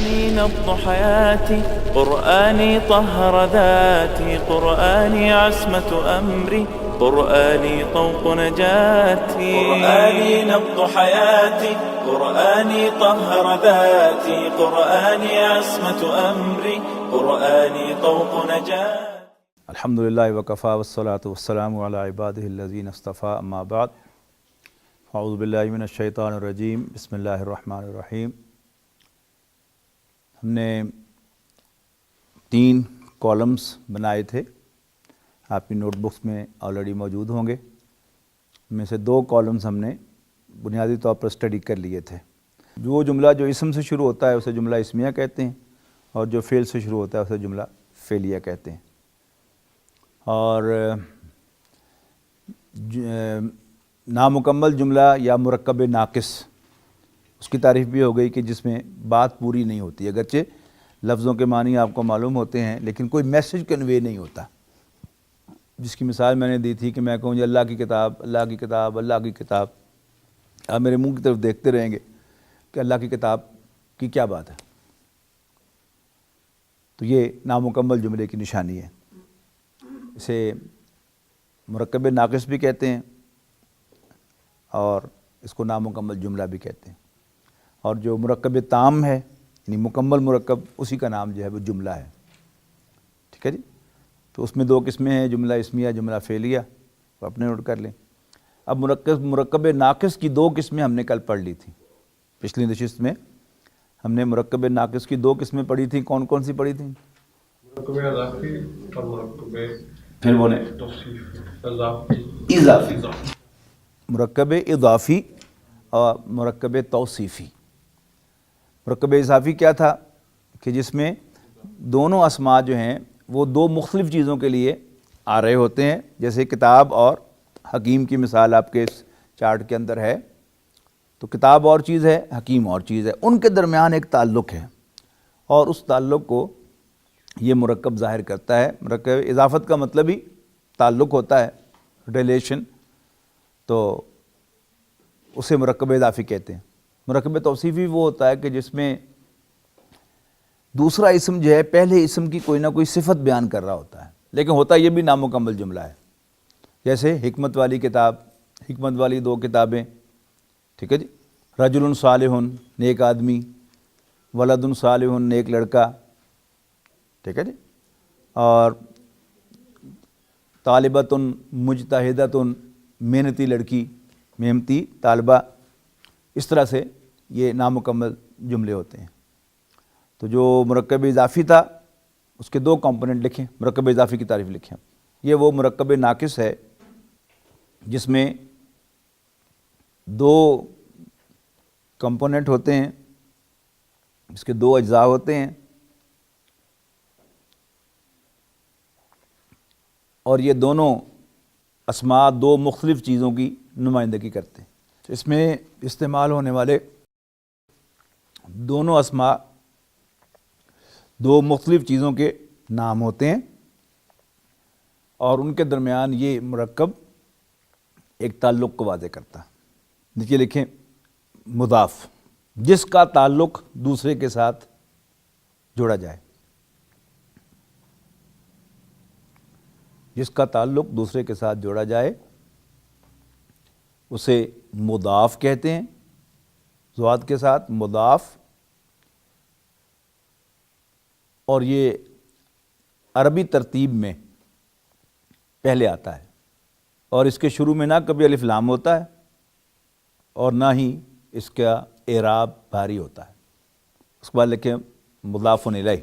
قرآني نبض حياتي، قرآني طهر ذاتي، قرآني عصمة أمري، قرآني طوق نجاتي. قرآني نبض حياتي، قرآني طهر ذاتي، قرآني عصمة أمري، قرآني طوق نجاتي. الحمدللہ وکفیٰ والصلاۃ والسلام علی عبادہ الذین اصطفیٰ، اما بعد، اعوذ باللہ من الشیطان الرجیم، بسم اللہ الرحمن الرحیم۔ ہم نے 3 کالمز بنائے تھے، آپ کی نوٹ بکس میں آلریڈی موجود ہوں گے۔ ان میں سے 2 کالمز ہم نے بنیادی طور پر اسٹڈی کر لیے تھے۔ جو جملہ جو اسم سے شروع ہوتا ہے اسے جملہ اسمیہ کہتے ہیں، اور جو فعل سے شروع ہوتا ہے اسے جملہ فعلیہ کہتے ہیں۔ اور نامکمل جملہ یا مرکب ناقص، اس کی تعریف بھی ہو گئی کہ جس میں بات پوری نہیں ہوتی، اگرچہ لفظوں کے معنی آپ کو معلوم ہوتے ہیں لیکن کوئی میسج کنوے نہیں ہوتا۔ جس کی مثال میں نے دی تھی کہ میں کہوں جی اللہ کی کتاب، اللہ کی کتاب، اللہ کی کتاب، آپ میرے منہ کی طرف دیکھتے رہیں گے کہ اللہ کی کتاب کی کیا بات ہے، تو یہ نامکمل جملے کی نشانی ہے۔ اسے مرکب ناقص بھی کہتے ہیں اور اس کو نامکمل جملہ بھی کہتے ہیں، اور جو مرکب تام ہے یعنی مکمل مرکب، اسی کا نام جو ہے وہ جملہ ہے۔ ٹھیک ہے جی، تو اس میں 2 قسمیں ہیں، جملہ اسمیہ، جملہ فعلیہ، وہ اپنے نوٹ کر لیں۔ اب مرکب ناقص کی 2 قسمیں ہم نے کل پڑھ لی تھیں۔ پچھلی نشست میں ہم نے مرکب ناقص کی 2 قسمیں پڑھی تھیں۔ کون کون سی پڑھی تھیں؟ مرکب اضافی اور مرکب پھر بولیں اضافی، مرکب اضافی اور مرکب توصیفی۔ مرکب اضافی کیا تھا کہ جس میں دونوں اسماء جو ہیں وہ 2 مختلف چیزوں کے لیے آ رہے ہوتے ہیں، جیسے کتاب اور حکیم کی مثال آپ کے اس چارٹ کے اندر ہے۔ تو کتاب اور چیز ہے، حکیم اور چیز ہے، ان کے درمیان ایک تعلق ہے، اور اس تعلق کو یہ مرکب ظاہر کرتا ہے۔ مرکب اضافت کا مطلب ہی تعلق ہوتا ہے، ریلیشن، تو اسے مرکب اضافی کہتے ہیں۔ مرکب توصیفی وہ ہوتا ہے کہ جس میں دوسرا اسم جو ہے پہلے اسم کی کوئی نہ کوئی صفت بیان کر رہا ہوتا ہے، لیکن ہوتا یہ بھی نامکمل جملہ ہے، جیسے حکمت والی کتاب، حکمت والی 2 کتابیں۔ ٹھیک ہے جی، رجل صالح، نیک آدمی، ولد صالح، نیک لڑکا۔ ٹھیک ہے جی، اور طالبۃ مجتہدۃ، محنتی لڑکی، محنتی طالبہ۔ اس طرح سے یہ نامکمل جملے ہوتے ہیں۔ تو جو مرکب اضافی تھا اس کے 2 کمپوننٹ لکھیں، مرکب اضافی کی تعریف لکھیں۔ یہ وہ مرکب ناقص ہے جس میں 2 کمپوننٹ ہوتے ہیں، اس کے 2 اجزاء ہوتے ہیں، اور یہ دونوں اسماء 2 مختلف چیزوں کی نمائندگی کرتے ہیں۔ اس میں استعمال ہونے والے دونوں اسماء 2 مختلف چیزوں کے نام ہوتے ہیں، اور ان کے درمیان یہ مرکب ایک تعلق کو واضح کرتا ہے۔ دیکھیے لکھیں، مضاف، جس کا تعلق دوسرے کے ساتھ جوڑا جائے، جس کا تعلق دوسرے کے ساتھ جوڑا جائے اسے مضاف کہتے ہیں، ضاد کے ساتھ مضاف۔ اور یہ عربی ترتیب میں پہلے آتا ہے، اور اس کے شروع میں نہ کبھی الف لام ہوتا ہے اور نہ ہی اس کا اعراب بھاری ہوتا ہے۔ اس کے بعد لکھیں مضاف الیہ،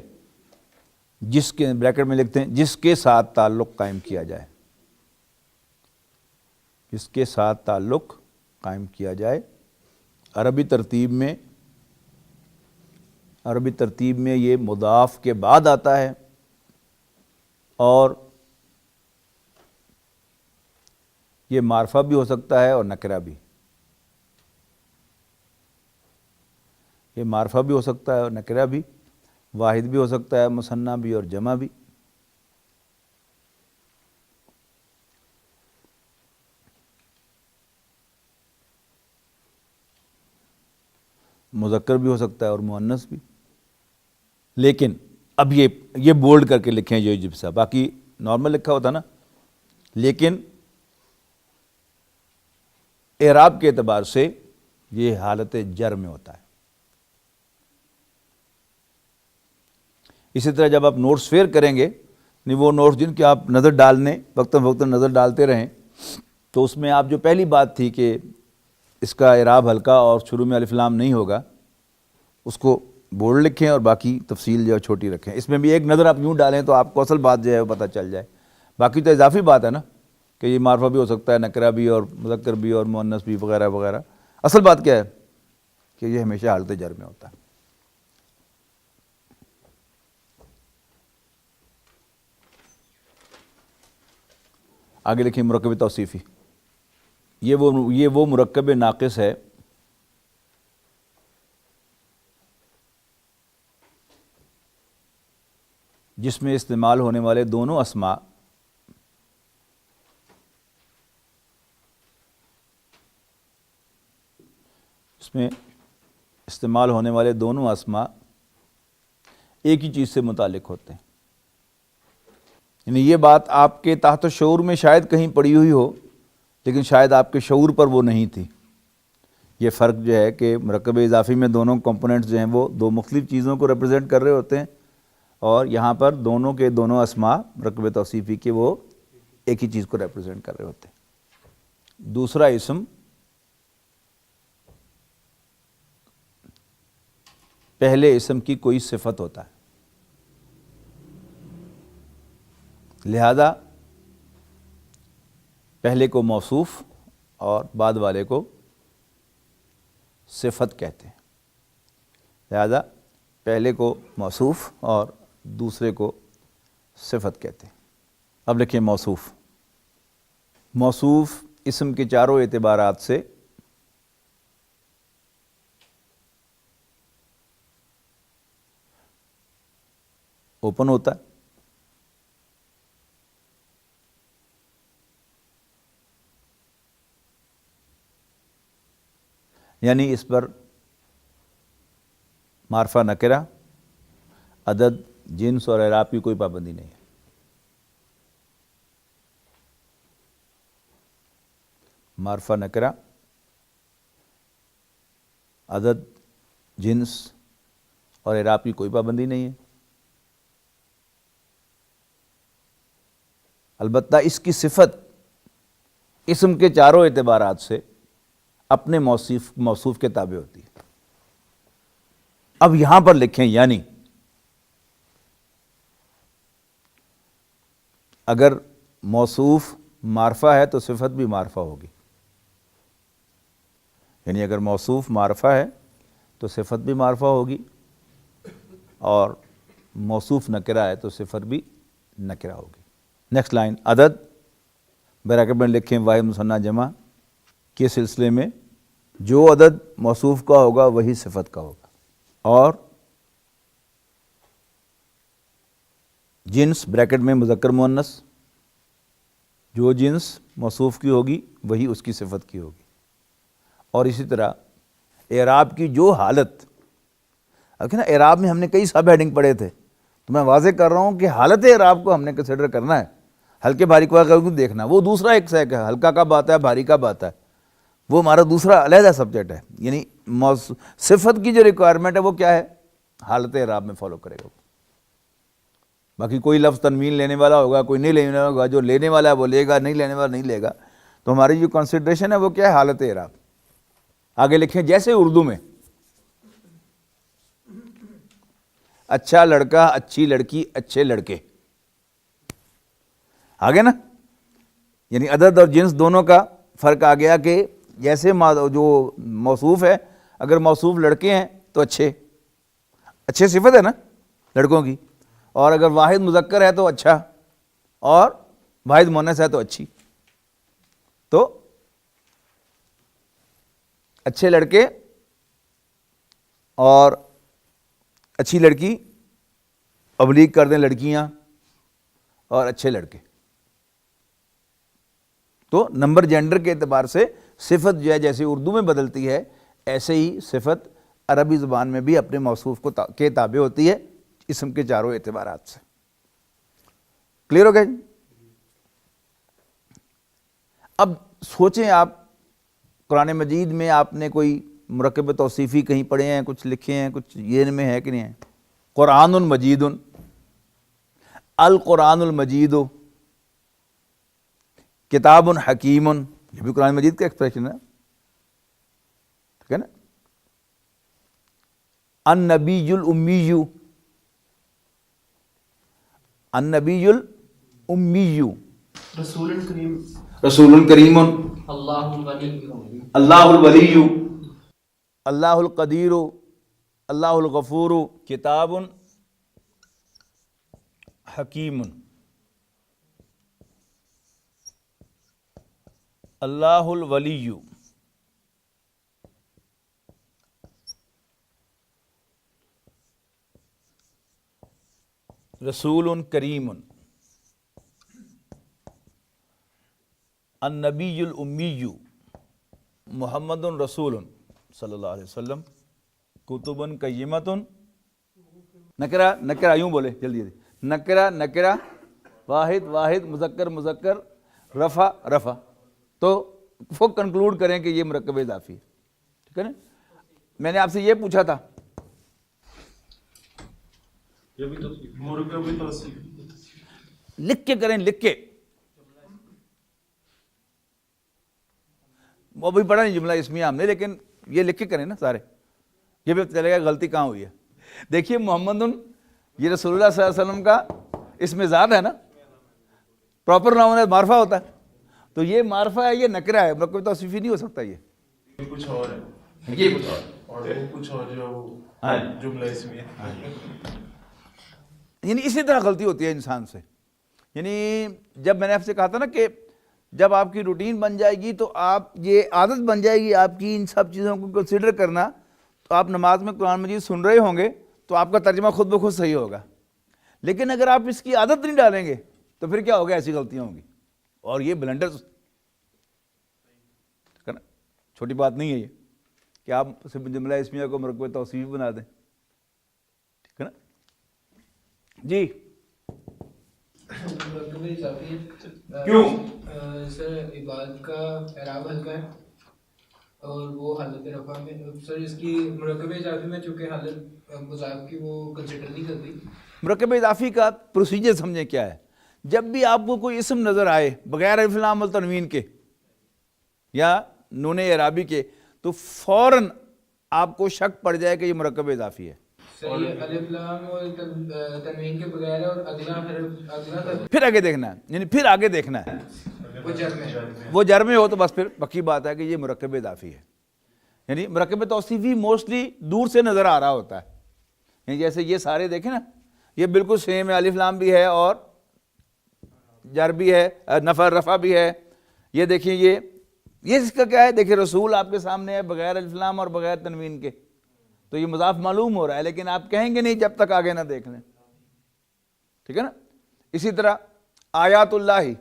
جس کے بریکٹ میں لکھتے ہیں جس کے ساتھ تعلق قائم کیا جائے، جس کے ساتھ تعلق قائم کیا جائے۔ عربی ترتیب میں یہ مضاف کے بعد آتا ہے، اور یہ معرفہ بھی ہو سکتا ہے اور نکرہ بھی، یہ معرفہ بھی ہو سکتا ہے اور نکرہ بھی، واحد بھی ہو سکتا ہے، مثنیٰ بھی اور جمع بھی۔ مذکر بھی ہو سکتا ہے اور مؤنث بھی۔ لیکن اب یہ بولڈ کر کے لکھیں یجب سا، باقی نارمل لکھا ہوتا نا، لیکن اعراب کے اعتبار سے یہ حالت جر میں ہوتا ہے۔ اسی طرح جب آپ نوٹس فیئر کریں گے، وہ نوٹس جن کے آپ نظر ڈالنے وقتاً فوقتاً نظر ڈالتے رہیں، تو اس میں آپ جو پہلی بات تھی کہ اس کا اعراب ہلکا اور شروع میں الف لام نہیں ہوگا، اس کو بولڈ لکھیں اور باقی تفصیل جو ہے چھوٹی رکھیں۔ اس میں بھی ایک نظر آپ یوں ڈالیں تو آپ کو اصل بات جو ہے وہ پتہ چل جائے۔ باقی تو اضافی بات ہے نا کہ یہ معرفہ بھی ہو سکتا ہے، نکرہ بھی اور مذکر بھی اور مؤنث بھی وغیرہ وغیرہ۔ اصل بات کیا ہے کہ یہ ہمیشہ حالت جر میں ہوتا ہے۔ آگے لکھیں مرکب توصیفی۔ یہ وہ مرکب ناقص ہے جس میں استعمال ہونے والے دونوں اسماء ایک ہی چیز سے متعلق ہوتے ہیں۔ یعنی یہ بات آپ کے تحت شعور میں شاید کہیں پڑی ہوئی ہو، لیکن شاید آپ کے شعور پر وہ نہیں تھی۔ یہ فرق جو ہے کہ مرکب اضافی میں دونوں کمپوننٹس جو ہیں وہ دو مختلف چیزوں کو ریپرزینٹ کر رہے ہوتے ہیں، اور یہاں پر دونوں کے دونوں اسماء مرکب توصیفی کے وہ ایک ہی چیز کو ریپرزینٹ کر رہے ہوتے ہیں۔ دوسرا اسم پہلے اسم کی کوئی صفت ہوتا ہے، لہذا پہلے کو موصوف اور بعد والے کو صفت کہتے ہیں۔ لہذا پہلے کو موصوف اور دوسرے کو صفت کہتے ہیں۔ اب لکھیں موصوف۔ موصوف اسم کے چاروں اعتبارات سے اوپن ہوتا ہے، یعنی اس پر معرفہ نکرہ، عدد، جنس اور اعراب کی کوئی پابندی نہیں ہے۔ معرفہ نکرہ، عدد، جنس اور اعراب کی کوئی پابندی نہیں ہے۔ البتہ اس کی صفت اسم کے چاروں اعتبارات سے اپنے موصوف کے تابع ہوتی ہے۔ اب یہاں پر لکھیں یعنی اگر موصوف معرفہ ہے تو صفت بھی معرفہ ہوگی، یعنی اگر موصوف معرفہ ہے تو صفت بھی معرفہ ہوگی، اور موصوف نکرہ ہے تو صفت بھی نکرہ ہوگی۔ نیکسٹ لائن، عدد بریکٹ میں لکھیں واحد مثنیٰ جمع کے سلسلے میں جو عدد موصوف کا ہوگا وہی صفت کا ہوگا، اور جنس بریکٹ میں مذکر مؤنث، جو جنس موصوف کی ہوگی وہی اس کی صفت کی ہوگی۔ اور اسی طرح اعراب کی جو حالت، اب نا اعراب میں ہم نے کئی سب ہیڈنگ پڑھے تھے، تو میں واضح کر رہا ہوں کہ حالت اعراب کو ہم نے کنسیڈر کرنا ہے، ہلکے بھاری کو دیکھنا، وہ دوسرا ایک سیک ہے، ہلکا کب آتا ہے بھاری کب آتا ہے، وہ ہمارا دوسرا علیحدہ سبجیکٹ ہے۔ یعنی صفت کی جو ریکوائرمنٹ ہے وہ کیا ہے، حالت اعراب میں فالو کرے گا۔ باقی کوئی لفظ تنوین لینے والا ہوگا، کوئی نہیں لینے والا ہوگا، جو لینے والا ہے وہ لے گا، نہیں لینے والا نہیں لے گا۔ تو ہماری جو کنسیڈریشن ہے وہ کیا ہے، حالت اعراب۔ آگے لکھیں جیسے اردو میں اچھا لڑکا، اچھی لڑکی، اچھے لڑکے، آگے نا، یعنی عدد اور جنس دونوں کا فرق آ گیا کہ جیسے جو موصوف ہے، اگر موصوف لڑکے ہیں تو اچھے صفت ہے نا لڑکوں کی، اور اگر واحد مذکر ہے تو اچھا، اور واحد مؤنث ہے تو اچھی۔ تو اچھے لڑکے اور اچھی لڑکی، ابلیغ کر دیں لڑکیاں، اور اچھے لڑکے۔ تو نمبر جینڈر کے اعتبار سے صفت جو ہے جیسے اردو میں بدلتی ہے، ایسے ہی صفت عربی زبان میں بھی اپنے موصوف کے تابع ہوتی ہے، اسم کے چاروں اعتبارات سے. کلیئر ہو گیا جی؟ اب سوچیں آپ قرآن مجید میں آپ نے کوئی مرکب توصیفی کہیں پڑھے ہیں، کچھ لکھے ہیں، کچھ یہ میں ہے کہ نہیں ہے؟ قرآن مجید، القرآن المجید، کتاب حکیم، یہ بھی قرآن مجید کا ایکسپریشن ہے، ٹھیک ہے نا؟ النبی الامی، النبی الامی، رسول کریم، رسول کریم، اللہ الولی، اللہ الولی، اللہ القدیر، اللہ الغفور، کتاب حکیم، اللہ الولی، رسول کریم، النبی الامی، محمد رسول صلی اللہ علیہ وسلم، کتب قیمۃ، نکرہ نکرہ، یوں بولے جلدی جلدی، نکرہ نکرہ، واحد واحد، مذکر مذکر، رفع رفع. تو وہ کنکلوڈ کریں کہ یہ مرکب اضافی ہے، ٹھیک ہے نا؟ میں نے آپ سے یہ پوچھا تھا، یہ بھی توصیف، مرکب بھی توصیف. لکھ کے کریں، لکھ کے. وہ بھی پڑھا نہیں جملہ اسمیہ ہم نے، لیکن یہ لکھ کے کریں نا سارے، یہ بھی چلے گا غلطی کہاں ہوئی ہے. دیکھیے محمد، یہ رسول اللہ صلی اللہ علیہ وسلم کا اسم ذات ہے نا، پراپر ناؤن ہے، معرفہ ہوتا ہے. تو یہ معرفہ ہے، یہ نکرہ ہے، مرکب توصیفی نہیں ہو سکتا. یہ کچھ اور ہے، یہ کچھ اور وہ کچھ اور جو جملہ اسمیہ. یعنی اسی طرح غلطی ہوتی ہے انسان سے. یعنی جب میں نے آپ سے کہا تھا نا کہ جب آپ کی روٹین بن جائے گی تو آپ، یہ عادت بن جائے گی آپ کی ان سب چیزوں کو کنسیڈر کرنا، تو آپ نماز میں قرآن مجید سن رہے ہوں گے تو آپ کا ترجمہ خود بخود صحیح ہوگا. لیکن اگر آپ اس کی عادت نہیں ڈالیں گے تو پھر کیا ہوگا؟ ایسی غلطیاں ہوں گی، اور یہ بلنڈرز، چھوٹی بات نہیں ہے یہ کہ آپ جملہ اسمیہ کو مرکب توصیفی بنا دیں، ٹھیک ہے نا جی؟ کیوں؟ سر عبادت کا اعراب ہلکا ہے اور وہ حالت رفع میں، سر اس کی مرکب اضافی میں چونکہ حالت مضاف کی وہ کنسیڈر نہیں کرتی. مرکب اضافی کا پروسیجر سمجھیں کیا ہے. جب بھی آپ کو کوئی اسم نظر آئے بغیر الف لام والتنوین کے یا نون اعرابی کے، تو فوراً آپ کو شک پڑ جائے کہ یہ مرکب اضافی ہے. سر یہ الف لام اور تنوین کے بغیر ہے، اور اگلا پھر آگے دیکھنا ہے، یعنی پھر آگے دیکھنا ہے، وہ جر میں، وہ جر میں ہو تو بس پھر پکی بات ہے کہ یہ مرکب اضافی ہے. یعنی مرکب توصیفی موسٹلی دور سے نظر آ رہا ہوتا ہے. یعنی جیسے یہ سارے دیکھیں نا، یہ بالکل سیم ہے، الف لام بھی ہے اور جر بھی ہے، نفع رفع بھی ہے. یہ دیکھیں یہ اس کا کیا ہے؟ دیکھیں رسول آپ کے سامنے ہے بغیر الف لام اور بغیر تنوین کے، تو یہ مضاف معلوم ہو رہا ہے، لیکن آپ کہیں گے نہیں جب تک آگے نہ دیکھ لیں، ٹھیک ہے نا؟ اسی طرح آیات اللہ،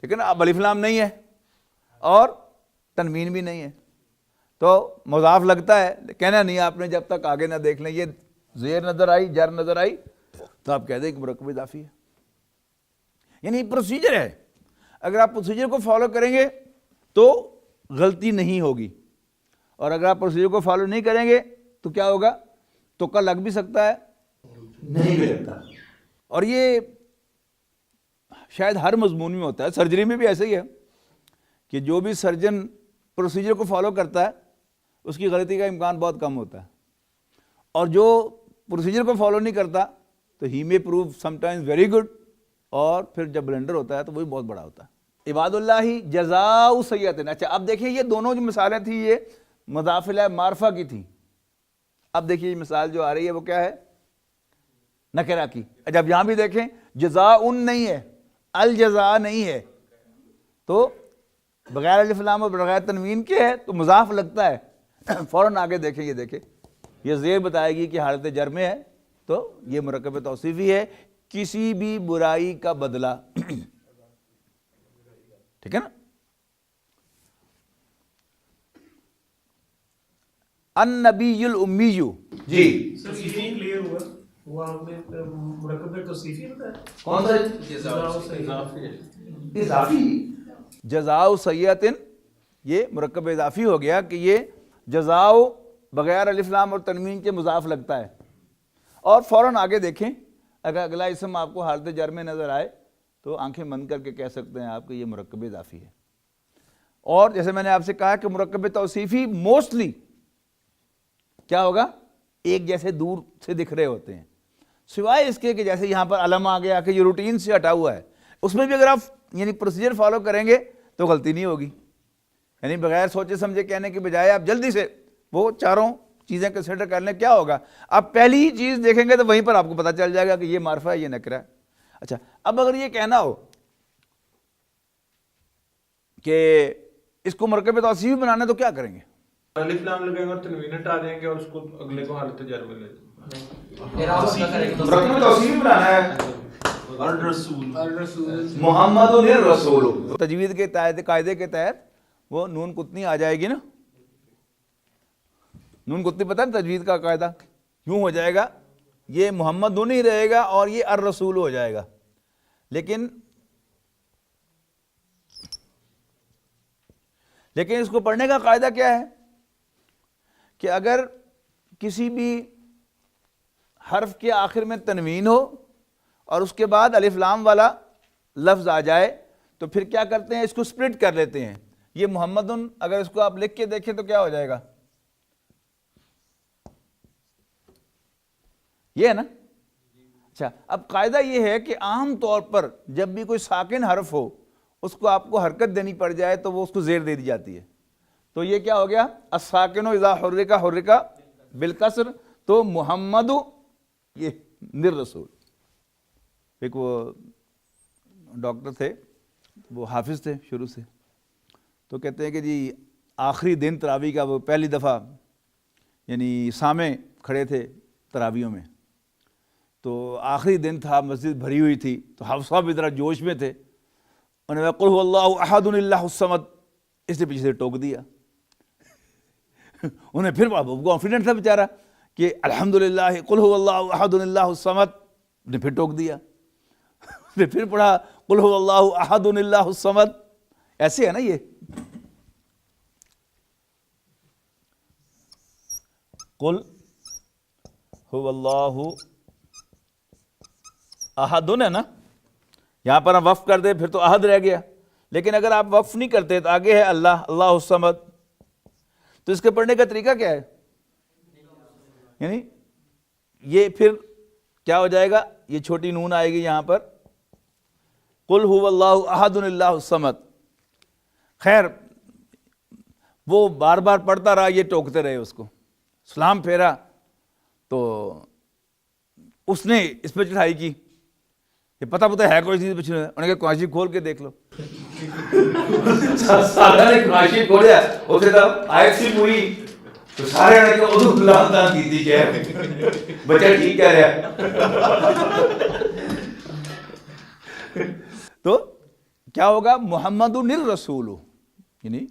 ٹھیک ہے نا؟ اب الف لام نہیں ہے اور تنوین بھی نہیں ہے، تو مضاف لگتا ہے، کہنا نہیں آپ نے جب تک آگے نہ دیکھ لیں. یہ زیر نظر آئی، جر نظر آئی، تو آپ کہہ دیں کہ مرکب اضافی ہے. یعنی پروسیجر ہے، اگر آپ پروسیجر کو فالو کریں گے تو غلطی نہیں ہوگی، اور اگر آپ پروسیجر کو فالو نہیں کریں گے تو کیا ہوگا؟ تکا لگ بھی سکتا ہے، نہیں بھی لگتا. اور یہ شاید ہر مضمون میں ہوتا ہے، سرجری میں بھی ایسے ہی ہے کہ جو بھی سرجن پروسیجر کو فالو کرتا ہے اس کی غلطی کا امکان بہت کم ہوتا ہے، اور جو پروسیجر کو فالو نہیں کرتا تو ہی میں prove some times very good, اور پھر جب بلنڈر ہوتا ہے تو وہی بہت بڑا ہوتا ہے. عباد اللہ جزاء سیئۃ. اچھا اب دیکھیں یہ دونوں جو مثالیں تھیں یہ مضاف الیہ معرفہ کی تھیں. اب دیکھیں یہ مثال جو آ رہی ہے وہ کیا ہے؟ نکرہ کی. جب یہاں بھی دیکھیں جزاء نہیں ہے، الجزاء نہیں ہے، تو بغیر الف لام اور بغیر تنوین کے ہے تو مضاف لگتا ہے. فوراً آگے دیکھیں، یہ دیکھیں یہ زیر بتائے گی کہ حالت جر میں ہے، تو یہ مرکب توصیفی ہے، کسی بھی برائی کا بدلہ. ٹھیک ہے نا؟ النبی الامی. جی سر یہ کلیئر ہوا وہ آپ نے مرکب توصیفی بتایا کون سا اضافی جزاء سیئۃ، یہ مرکب اضافی ہو گیا کہ یہ جزاء بغیر الف لام اور تنوین کے مضاف لگتا ہے. اور فوراً آگے دیکھیں اگر اگلا اسم آپ کو حالت جر میں نظر آئے تو آنکھیں بند کر کے کہہ سکتے ہیں آپ کہ یہ مرکب اضافی ہے. اور جیسے میں نے آپ سے کہا کہ مرکب توصیفی موسٹلی کیا ہوگا، ایک جیسے دور سے دکھ رہے ہوتے ہیں، سوائے اس کے کہ جیسے یہاں پر علم آ گیا کہ یہ روٹین سے ہٹا ہوا ہے، اس میں بھی اگر آپ یعنی پروسیجر فالو کریں گے تو غلطی نہیں ہوگی. یعنی بغیر سوچے سمجھے کہنے کے بجائے آپ جلدی سے وہ چاروں چیزیں کنسیڈر کر لیں. کیا ہوگا، آپ پہلی ہی چیز دیکھیں گے تو وہیں پر آپ کو پتہ چل جائے گا کہ یہ معرفہ ہے، یہ نکرہ ہے. اچھا، اب اگر یہ کہنا ہو کہ اس کو مرکب توصیفی بنانا تو کیا کریں گے؟ الف لام لگائیں گے اور تنوین ہٹا دیں گے اور اس کو اگلے کو حالت جر میں لے جائیں گے. مرکب توصیفی بنانا ہے الرسول محمد الرسول. تجوید کے قاعدے کے تحت وہ نون کتنی آ جائے گی نا. نون کتنی پتہ ہے تجوید کا قاعدہ یوں ہو جائے گا، یہ محمد نون ہی رہے گا اور یہ الرسول ہو جائے گا. لیکن اس کو پڑھنے کا قاعدہ کیا ہے کہ اگر کسی بھی حرف کے آخر میں تنوین ہو اور اس کے بعد الف لام والا لفظ آ جائے تو پھر کیا کرتے ہیں، اس کو سپلٹ کر لیتے ہیں. یہ محمدن اگر اس کو آپ لکھ کے دیکھیں تو کیا ہو جائے گا، یہ ہے نا. اچھا، اب قاعدہ یہ ہے کہ عام طور پر جب بھی کوئی ساکن حرف ہو اس کو آپ کو حرکت دینی پڑ جائے تو وہ اس کو زیر دے دی جاتی ہے. تو یہ کیا ہو گیا، الساکن اذا حرک حرک بالکسر. تو محمد یہ نررسول. ایک وہ ڈاکٹر تھے، وہ حافظ تھے شروع سے، تو کہتے ہیں کہ جی آخری دن تراویح کا وہ پہلی دفعہ یعنی سامنے کھڑے تھے تراویحوں میں، تو آخری دن تھا، مسجد بھری ہوئی تھی، تو حافظ صاحب ذرا جوش میں تھے، انہوں نے قل هو اللہ احد اللہ الصمد، اس نے پیچھے سے ٹوک دیا. انہیں پھر کانفیڈنٹ تھا بیچارہ کہ الحمدللہ قل هو اللہ احد اللہ الصمد، نے پھر ٹوک دیا. نے پھر پڑھا قل هو اللہ احد اللہ الصمد. ایسے ہے نا یہ قل هو اللہ احد ہے نا، یہاں پر ہم وقف کر دیں پھر تو احد رہ گیا. لیکن اگر آپ وقف نہیں کرتے تو آگے ہے اللہ الصمد. تو اس کے پڑھنے کا طریقہ کیا ہے، یعنی یہ پھر کیا ہو جائے گا، یہ چھوٹی نون آئے گی یہاں پر، قل هو اللہ احد اللہ الصمد. خیر وہ بار بار پڑھتا رہا، یہ ٹوکتے رہے اس کو. سلام پھیرا تو اس نے اس پہ چڑھائی کی، یہ پتہ ہے کوئی چیز پچھلے، انہوں نے کہا کانچی کھول کے دیکھ لو. سادہ نے کانچی کھولیا، اسے تب آیت سی پوری تو سارے نے کہا ادھو اللہ تعالیٰ کی تھی کیا بچہ ٹھیک کہہ رہا. تو کیا ہوگا، محمد الرسول، یعنی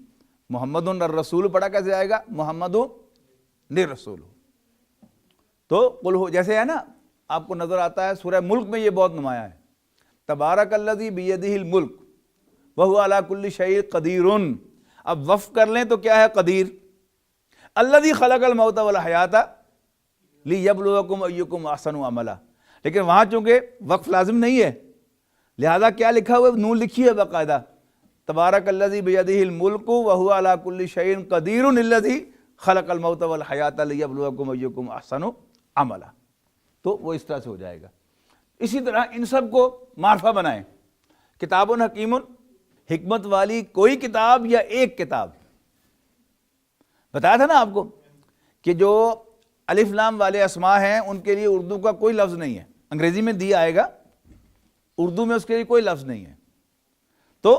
محمد الرسول پڑھا کیسے آئے گا، محمد الرسول. تو قل ہو جیسے ہے نا، آپ کو نظر آتا ہے سورہ ملک میں یہ بہت نمایاں ہے، تبارک الذی بیدہ الملک وہو علی کل شیء قدیر. اب وقف کر لیں تو کیا ہے، قدیر. الذی خلق الموت والحیات لیبلوکم ایکم احسن عملا. لیکن وہاں چونکہ وقف لازم نہیں ہے لہذا کیا لکھا ہوا ہے، نون لکھی ہے باقاعدہ، تبارک الذی بیدہ الملک وہو علی کل شیء قدیر الذی خلق الموت والحیات لیبلوکم ایکم احسن عملا. تو وہ اس طرح سے ہو جائے گا. اسی طرح ان سب کو معرفہ بنائیں. کتاب حکیم، حکمت والی کوئی کتاب یا ایک کتاب. بتایا تھا نا آپ کو کہ جو الف لام والے اسماء ہیں ان کے لیے اردو کا کوئی لفظ نہیں ہے. انگریزی میں دیا آئے گا، اردو میں اس کے لیے کوئی لفظ نہیں ہے. تو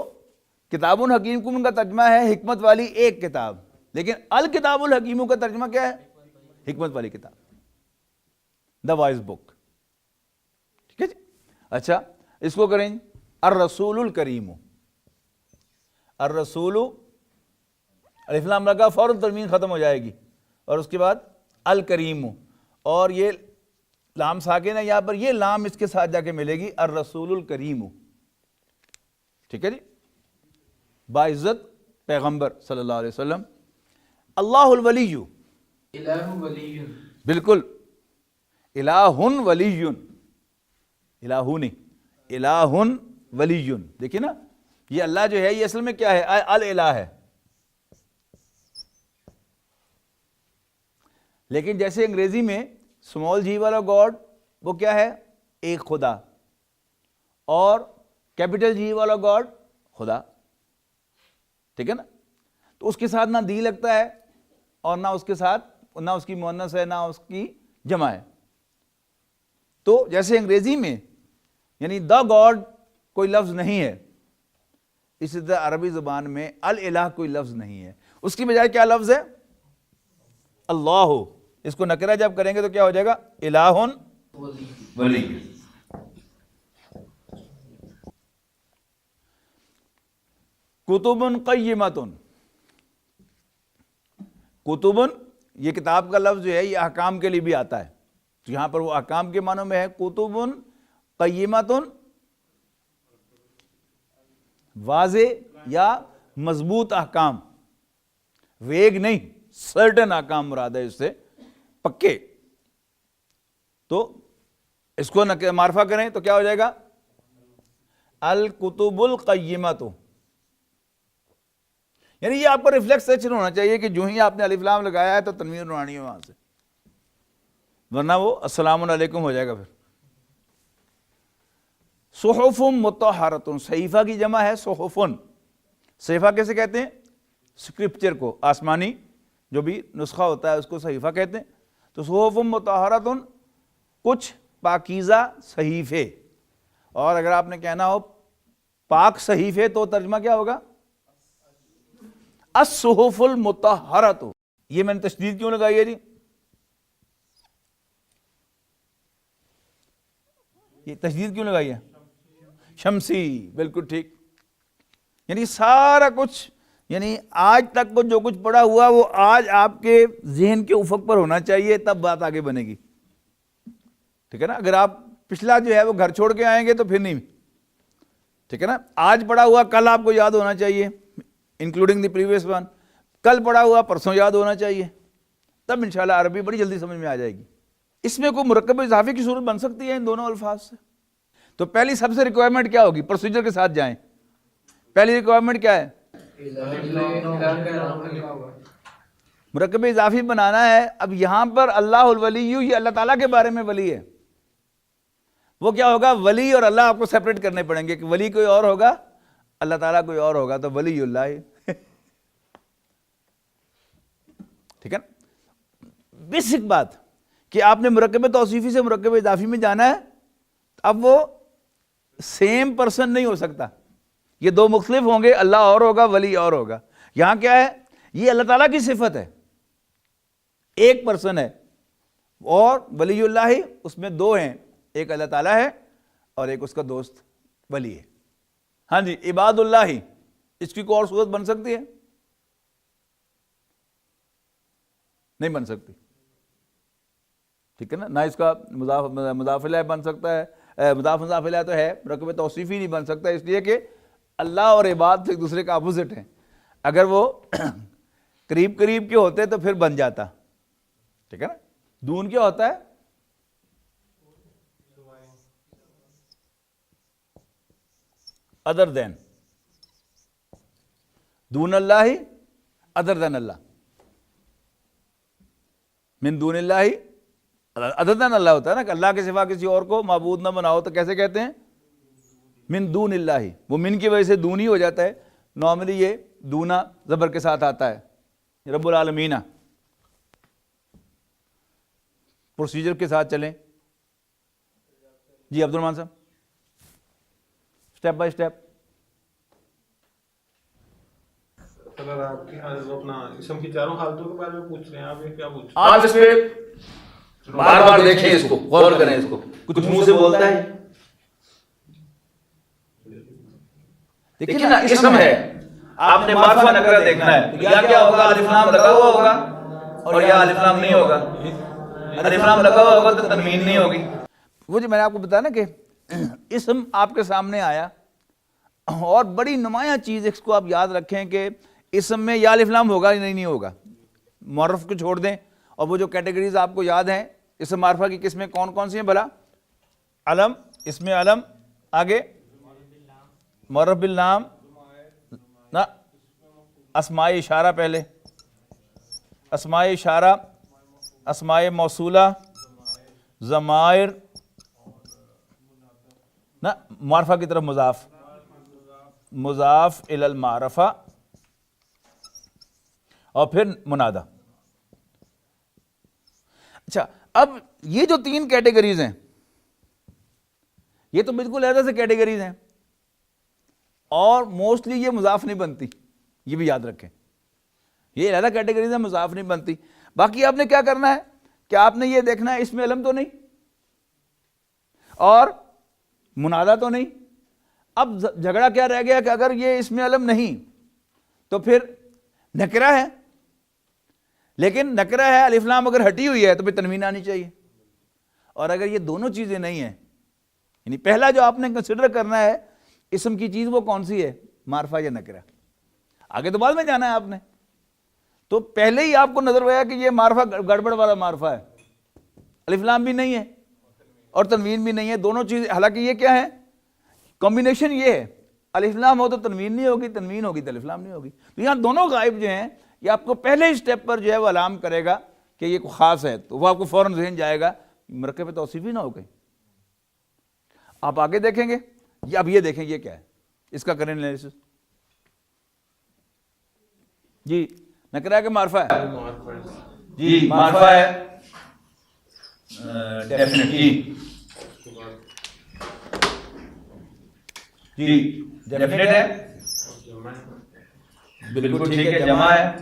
کتاب حکیم کو ان کا ترجمہ ہے حکمت والی ایک کتاب، لیکن الکتاب الحکیم کا ترجمہ کیا ہے، حکمت والی کتاب، دا وائز بک. ٹھیک ہے جی. اچھا اس کو کریں الرسول الکریم. الرسول الف لام لگا فوراً ترمیم ختم ہو جائے گی. اور اس کے بعد الکریم، اور یہ لام ساکن ہے یہاں پر، یہ لام اس کے ساتھ جا کے ملے گی الرسول الکریم، ٹھیک ہے جی، باعزت پیغمبر صلی اللہ علیہ وسلم. اللہ الولی، الہ ولی. بالکل، الہ ولی، الہ نہیں، الہ ولی. دیکھیے نا، یہ اللہ جو ہے یہ اصل میں کیا ہے؟ الالہ ہے. لیکن جیسے انگریزی میں اسمال جی والا گاڈ وہ کیا ہے؟ ایک خدا، اور کیپٹل جی والا گاڈ خدا، ٹھیک ہے نا؟ تو اس کے ساتھ نہ دی لگتا ہے، اور نہ اس کے ساتھ، نہ اس کی مؤنث ہے، نہ اس کی جمع ہے. تو جیسے انگریزی میں یعنی دا گاڈ کوئی لفظ نہیں ہے، اسی طرح عربی زبان میں الالہ کوئی لفظ نہیں ہے. اس کی بجائے کیا لفظ ہے؟ اللہ. اس کو نکرہ جب کریں گے تو کیا ہو جائے گا؟ الہ ولی. کتب قیمۃ، کتب یہ کتاب کا لفظ جو ہے یہ احکام کے لیے بھی آتا ہے، تو یہاں پر وہ احکام کے معنوں میں ہے. کتب قیمۃ، واضح یا مضبوط احکام، ویگ نہیں، سرٹن احکام مراد ہے اس سے، پکے. تو اس کو معرفہ کریں تو کیا ہو جائے گا؟ الکتب القیمۃ. یعنی یہ آپ کو ریفلیکس سیچن ہونا چاہیے کہ جو ہی آپ نے الف لام لگایا ہے تو تنوین اڑانی ہے وہاں سے، ورنہ وہ السلام علیکم ہو جائے گا. پھر صحف مطہرۃ، صحیفہ کی جمع ہے صحفن. صحیفہ کیسے کہتے ہیں؟ اسکرپچر کو، آسمانی جو بھی نسخہ ہوتا ہے اس کو صحیفہ کہتے ہیں. تو صحف مطہرۃ، کچھ پاکیزہ صحیفے. اور اگر آپ نے کہنا ہو پاک صحیفے تو ترجمہ کیا ہوگا؟ الصحف المطہرۃ. یہ میں نے تشدید کیوں لگائی ہے جی؟ یہ تشدید کیوں لگائی ہے؟ شمسی، بالکل ٹھیک. یعنی سارا کچھ، یعنی آج تک کو جو کچھ پڑا ہوا وہ آج آپ کے ذہن کے افق پر ہونا چاہیے، تب بات آگے بنے گی، ٹھیک ہے نا؟ اگر آپ پچھلا جو ہے وہ گھر چھوڑ کے آئیں گے تو پھر نہیں، ٹھیک ہے نا؟ آج پڑا ہوا کل آپ کو یاد ہونا چاہیے، انکلوڈنگ دی پریویس ون. کل پڑا ہوا پرسوں یاد ہونا چاہیے، تب انشاءاللہ عربی بڑی جلدی سمجھ میں آ جائے گی. اس میں کوئی مرکب اضافی کی صورت بن سکتی ہے ان دونوں الفاظ سے. تو پہلی سب سے ریکوائرمنٹ کیا ہوگی؟ پروسیجر کے ساتھ جائیں. پہلی ریکوائرمنٹ کیا ہے؟ مرکب اضافی بنانا ہے. اب یہاں پر اللہ الولی، یہ اللہ تعالیٰ کے بارے میں ولی ہے. وہ کیا ہوگا؟ ولی اور اللہ آپ کو سیپریٹ کرنے پڑیں گے کہ ولی کوئی اور ہوگا، اللہ تعالیٰ کوئی اور ہوگا. تو ولی اللہ، ٹھیک ہے نا؟ بیسک بات کہ آپ نے مرکب توصیفی سے مرکب اضافی میں جانا ہے. اب وہ سیم پرسن نہیں ہو سکتا، یہ دو مختلف ہوں گے، اللہ اور ہوگا، ولی اور ہوگا. یہاں کیا ہے؟ یہ اللہ تعالیٰ کی صفت ہے، ایک پرسن ہے. اور ولی اللہ اس میں دو ہیں، ایک اللہ تعالیٰ ہے اور ایک اس کا دوست ولی ہے. ہاں جی، عباد اللہ، اس کی کوئی اور صورت بن سکتی ہے؟ نہیں بن سکتی، ٹھیک ہے نا؟ نہ اس کا مضاف الیہ بن سکتا ہے، مضاف مضاف الیہ تو ہے، مرکب توصیفی نہیں بن سکتا، اس لیے کہ اللہ اور عباد ایک دوسرے کا اپوزٹ ہیں. اگر وہ قریب قریب کے ہوتے تو پھر بن جاتا، ٹھیک ہے نا؟ دون کیا ہوتا ہے؟ ادر دین. دون اللہ، ادر دین اللہ. من دون اللہ، ادر دین اللہ ہوتا ہے نا، کہ اللہ کے سوا کسی اور کو معبود نہ بناؤ، تو کیسے کہتے ہیں؟ من دون اللہ. وہ من کی وجہ سے دون ہی ہو جاتا ہے. نارملی یہ دونا زبر کے ساتھ آتا ہے. رب العالمین. پروسیجر کے ساتھ چلیں جی عبد الرحمان صاحب، اسٹیپ بائی اسٹیپ. اگر آپ کی اپنا اسم کی چاروں حالتوں کے بارے میں پوچھ رہے ہیں، آپ یہ کیا پوچھ رہے آپ اس پہ بار بار دیکھیں، اس کو غور کریں، اس کو کچھ منہ سے بولتا ہے. دیکھیں نا، اسم ہے، آپ نے معرفہ نکرہ دیکھنا ہے. یہاں کیا ہوگا؟ الف لام لگا ہوا ہوگا، اور یا الف لام نہیں ہوگا, الف لام لگا ہوا ہوگا تو تنوین نہیں ہوگی. وہ جو میں نے آپ کو بتایا نا کہ اسم آپ کے سامنے آیا, اور بڑی نمایاں چیز اس کو آپ یاد رکھیں کہ اسم میں یا الف لام ہوگا یا نہیں ہوگا. معرف کو چھوڑ دیں, اور وہ جو کیٹیگریز آپ کو یاد ہیں اسم معرفہ کی قسمیں کون کون سی ہیں بھلا؟ علم, اسم علم, آگے معرف باللام, نہ اسماء اشارہ, پہلے اسماء اشارہ, اسماء موصولہ, ضمائر, نہ معرفہ کی طرف مضاف, مضاف الی المعرفہ, اور پھر منادہ. اچھا, اب یہ جو 3 کیٹیگریز ہیں یہ تو بالکل علیحدہ سے کیٹیگریز ہیں, اور موسٹلی یہ مضاف نہیں بنتی, یہ بھی یاد رکھیں, یہ علیحدہ کیٹیگریز ہیں, مضاف نہیں بنتی. باقی آپ نے کیا کرنا ہے کہ آپ نے یہ دیکھنا ہے اس میں علم تو نہیں اور منادہ تو نہیں. اب جھگڑا کیا رہ گیا کہ اگر یہ اس میں علم نہیں تو پھر نکرہ ہے, لیکن نکرہ ہے, الف لام اگر ہٹی ہوئی ہے تو پھر تنوین آنی چاہیے. اور اگر یہ دونوں چیزیں نہیں ہیں, یعنی پہلا جو آپ نے کنسیڈر کرنا ہے اسم کی چیز وہ کون سی ہے, معرفہ یا نکرہ. آگے تو بعد میں جانا ہے آپ نے, تو پہلے ہی آپ کو نظر آیا کہ یہ معرفہ گڑبڑ والا معرفہ ہے, الف لام بھی نہیں ہے اور تنوین بھی نہیں ہے, دونوں چیز. حالانکہ یہ کیا ہے, کمبینیشن یہ ہے, الف لام ہو تو تنوین نہیں ہوگی, تنوین ہوگی تو الف لام نہیں ہوگی. تو یہاں دونوں غائب جو ہیں یہ آپ کو پہلے ہی اسٹیپ پر جو ہے وہ علام کرے گا کہ یہ کوئی خاص ہے, تو وہ آپ کو فوراً ذہن جائے گا مرکب توصیفی نہ ہو گئی. آپ آگے دیکھیں گے, اب یہ دیکھیں یہ کیا ہے, اس کا کریں انالیسس. جی نکرہ کے معرفہ ہے, جی معرفہ ہے ڈیفینیٹلی, جی ڈیفینیٹ ہے, بالکل ٹھیک ہے, جمع ہے,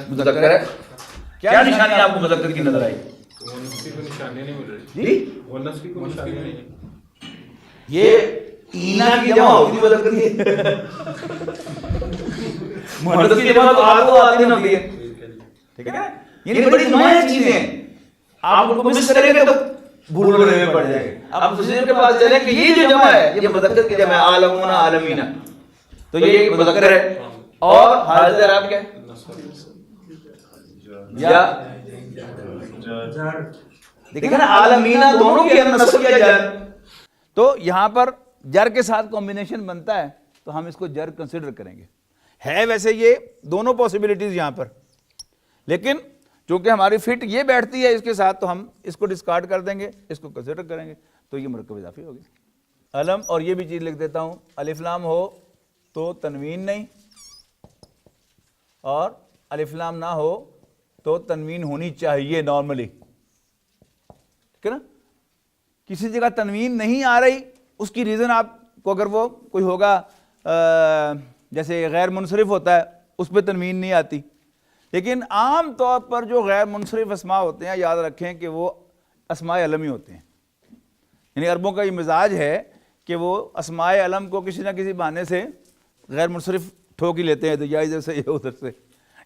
مذکر ہے. کیا نشانی آپ کو مذکر کی نظر آئی؟ نشانی نہیں مل رہی جی مؤنث کی کوئی نشانی نہیں ہے. یہ اینا کی جمع ہوتی ہے مذکر کی, مؤنث کی جمع تو آپ کو آتی نہ ہوتی ہے, ٹھیک ہے نا. یعنی بڑی نمایاں چیزیں ہیں, آپ ان کو مس کریں گے تو بھولنے میں پڑ جائیں گے. آپ مصنف کے پاس چلیں کہ یہ جو جمع ہے یہ مذکر کی جمع ہے, عالمون عالمین, تو یہ مذکر ہے. اور حاضر آپ کیا ہے یا دیکھیں نا, عالمین دونوں کی نصب یا جر, تو یہاں پر جر کے ساتھ کمبینیشن بنتا ہے تو ہم اس کو جر کنسیڈر کریں گے. ہے ویسے یہ دونوں پاسبلٹیز یہاں پر, لیکن چونکہ ہماری فٹ یہ بیٹھتی ہے اس کے ساتھ تو ہم اس کو ڈسکارڈ کر دیں گے, اس کو کنسیڈر کریں گے, تو یہ مرکب اضافی ہوگی. علم, اور یہ بھی چیز لکھ دیتا ہوں, الف لام ہو تو تنوین نہیں, اور الف لام نہ ہو تو تنوین ہونی چاہیے نارملی, ٹھیک ہے نا. کسی جگہ تنوین نہیں آ رہی, اس کی ریزن آپ کو اگر وہ کوئی ہوگا جیسے غیر منصرف ہوتا ہے اس پہ تنوین نہیں آتی, لیکن عام طور پر جو غیر منصرف اسماء ہوتے ہیں یاد رکھیں کہ وہ اسماء علم ہی ہوتے ہیں. یعنی عربوں کا یہ مزاج ہے کہ وہ اسماء علم کو کسی نہ کسی بہانے سے غیر منصرف ٹھوک ہی لیتے ہیں, تو یا ادھر سے یا ادھر سے.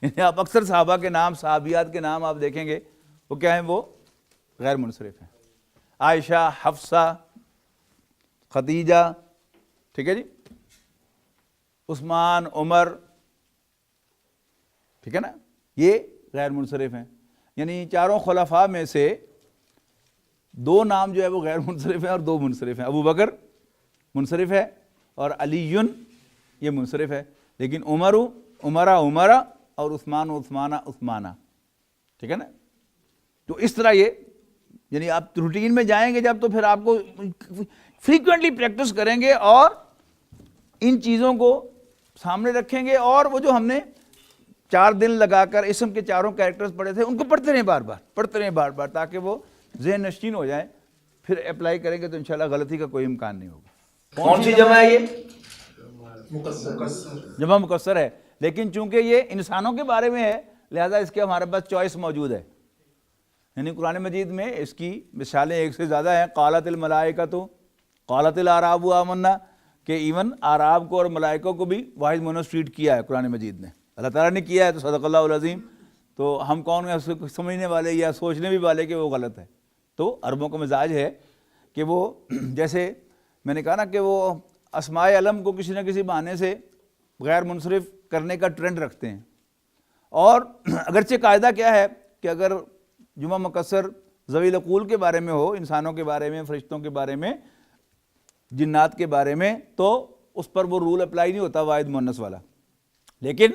یعنی آپ اکثر صحابہ کے نام, صحابیات کے نام آپ دیکھیں گے وہ کیا ہیں, وہ غیر منصرف ہیں. عائشہ, حفصہ, خدیجہ, ٹھیک ہے جی, عثمان, عمر, ٹھیک ہے نا, یہ غیر منصرف ہیں. یعنی چاروں خلفاء میں سے 2 نام جو ہے وہ غیر منصرف ہیں اور 2 منصرف ہیں. ابو بکر منصرف ہے اور علی یہ منصرف ہے, لیکن عمرہ اور عثمانہ, ٹھیک ہے نا. تو اس طرح یہ, یعنی آپ روٹین میں جائیں گے جب تو پھر آپ کو فریکوینٹلی پریکٹس کریں گے اور ان چیزوں کو سامنے رکھیں گے, اور وہ جو ہم نے 4 دن لگا کر اسم کے چاروں کیریکٹرز پڑھے تھے ان کو پڑھتے رہیں بار بار, تاکہ وہ ذہن نشین ہو جائیں. پھر اپلائی کریں گے تو انشاءاللہ غلطی کا کوئی امکان نہیں ہوگا. کون سی جمع ہے یہ؟ جمع مکسر ہے, لیکن چونکہ یہ انسانوں کے بارے میں ہے لہذا اس کے ہمارے پاس چوائس موجود ہے. یعنی قرآن مجید میں اس کی مثالیں ایک سے زیادہ ہیں. قالت الملائکۃ قالت الاعراب آمنا, کہ ایون اعراب کو اور ملائکوں کو بھی واحد مونس ٹریٹ کیا ہے قرآن مجید نے، اللہ تعالیٰ نے کیا ہے، تو صدق اللہ العظیم. تو ہم کون ہیں اس کو سمجھنے والے یا سوچنے بھی والے کہ وہ غلط ہے. تو عربوں کا مزاج ہے کہ وہ جیسے میں نے کہا نا کہ وہ اسماء علم کو کسی نہ کسی بہانے سے غیر منصرف کرنے کا ٹرینڈ رکھتے ہیں. اور اگرچہ قاعدہ کیا ہے کہ اگر جمعہ مکسر ذوی العقول کے بارے میں ہو، انسانوں کے بارے میں، فرشتوں کے بارے میں، جنات کے بارے میں، تو اس پر وہ رول اپلائی نہیں ہوتا واحد مؤنث والا. لیکن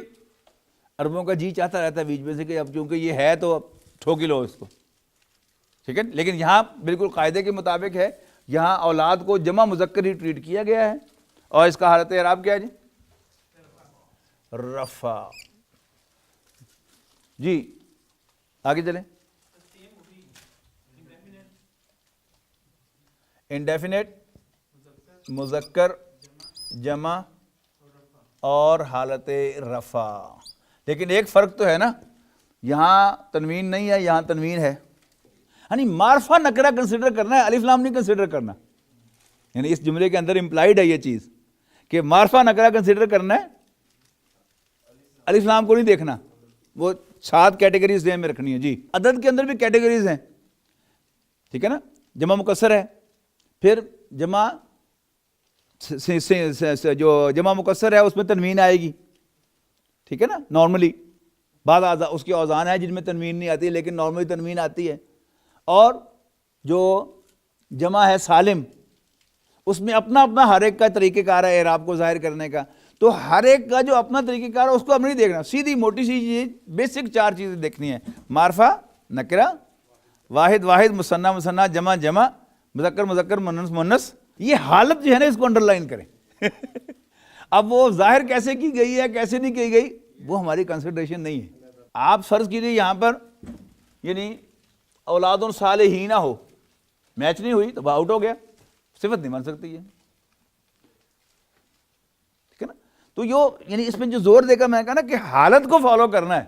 عربوں کا جی چاہتا رہتا ہے بیچ میں سے کہ اب چونکہ یہ ہے تو اب ٹھوک ہی لو اس کو، ٹھیک ہے. لیکن یہاں بالکل قاعدے کے مطابق ہے، یہاں اولاد کو جمع مذکر ہی ٹریٹ کیا گیا ہے. اور اس کا حالت اعراب کیا ہے جی؟ رفع. جی آگے چلیں. انڈیفینٹ مذکر جمع اور حالت رفع. لیکن ایک فرق تو ہے نا، یہاں تنوین نہیں ہے، یہاں تنوین ہے. یعنی معرفہ نکرہ کنسیڈر کرنا ہے، الف لام نہیں کنسیڈر کرنا. یعنی اس جملے کے اندر امپلائیڈ ہے یہ چیز کہ معرفہ نکرہ کنسیڈر کرنا ہے، الف لام کو نہیں دیکھنا. وہ 7 کیٹیگریز ذہن میں رکھنی ہے. جی عدد کے اندر بھی کیٹیگریز ہیں، ٹھیک ہے نا. جمع مکسر ہے، پھر جمع جو جمع مکسر ہے اس میں تنوین آئے گی، ٹھیک ہے نا. نارملی بعض اس کے اوزان ہیں جن میں تنوین نہیں آتی لیکن نارملی تنوین آتی ہے. اور جو جمع ہے سالم، اس میں اپنا اپنا ہر ایک کا طریقہ کار ہے اعراب کو ظاہر کرنے کا. تو ہر ایک کا جو اپنا طریقہ کار ہے اس کو ہم نہیں دیکھنا، سیدھی موٹی سی چیز بیسک 4 چیزیں دیکھنی ہیں: معرفہ نکرہ، واحد واحد، مثنیٰ مثنیٰ، جمع جمع، مذکر مذکر، مؤنث مؤنث. یہ حالت جو ہے نا اس کو انڈر لائن کریں. اب وہ ظاہر کیسے کی گئی ہے کیسے نہیں کی گئی وہ ہماری کنسیڈریشن نہیں ہے. آپ فرض کیجیے یہاں پر یعنی اولاد صالحین ہو، میچ نہیں ہوئی تو وہ آؤٹ ہو گیا، صفت نہیں بن سکتی ہے، ٹھیک ہے نا. تو یعنی اس میں جو زور دے کر میں نے کہا نا کہ حالت کو فالو کرنا ہے.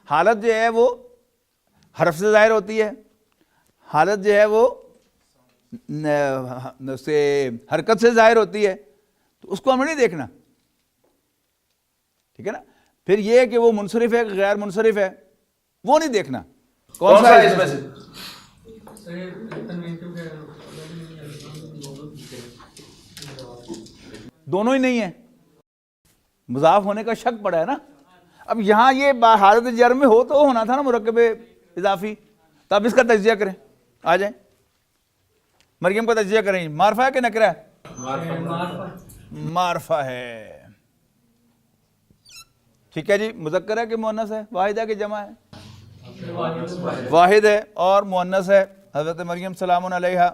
حالت جو ہے وہ حرف سے ظاہر ہوتی ہے، حالت جو ہے وہ حرکت سے ظاہر ہوتی ہے، تو اس کو ہمیں نہیں دیکھنا، ٹھیک ہے نا. پھر یہ کہ وہ منصرف ہے غیر منصرف ہے وہ نہیں دیکھنا. کون سا ہے اس میں سے؟ دونوں ہی نہیں ہیں، مضاف ہونے کا شک پڑا ہے نا. اب یہاں یہ حالت جر میں ہو تو ہونا تھا نا مرکب اضافی. تو اب اس کا تجزیہ کریں، آ جائیں. مریم کا تجزیہ کریں. معرفہ ہے کہ نکرہ ہے؟ معرفہ ہے، ٹھیک ہے جی. مذکر ہے کہ مؤنث ہے؟ واحد ہے کہ جمع ہے؟ واحد ہے اور مؤنث ہے. حضرت مریم سلام علیہا.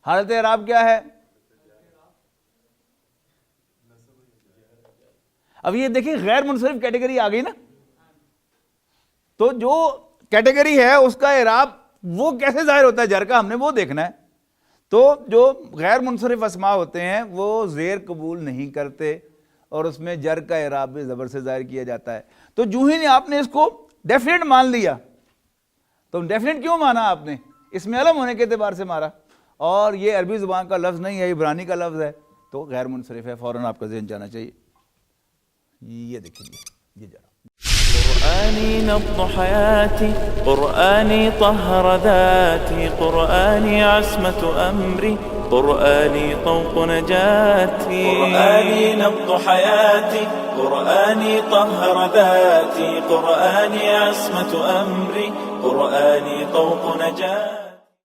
حالت اعراب کیا ہے؟ اب یہ دیکھیں غیر منصرف کیٹیگری آ گئی نا. تو جو کیٹیگری ہے اس کا اعراب وہ کیسے ظاہر ہوتا ہے جر کا، ہم نے وہ دیکھنا ہے. تو جو غیر منصرف اسماء ہوتے ہیں وہ زیر قبول نہیں کرتے اور اس میں جر کا اعراب بھی زبر سے ظاہر کیا جاتا ہے. تو جو ہی آپ نے اس کو ڈیفینٹ مان لیا، تو ڈیفینٹ کیوں مانا آپ نے؟ اس میں علم ہونے کے اعتبار سے مارا، اور یہ عربی زبان کا لفظ نہیں ہے، عبرانی کا لفظ ہے، تو غیر منصرف ہے. فوراً آپ کا ذہن جانا چاہیے. یہ دیکھیں یہ جا قرآني نبض حياتي، قرآني طهر ذاتي، قرآني عصمة أمري، قرآني طوق نجاتي. قرآني نبض حياتي، قرآني طهر ذاتي، قرآني عصمة أمري، قرآني طوق نجاتي.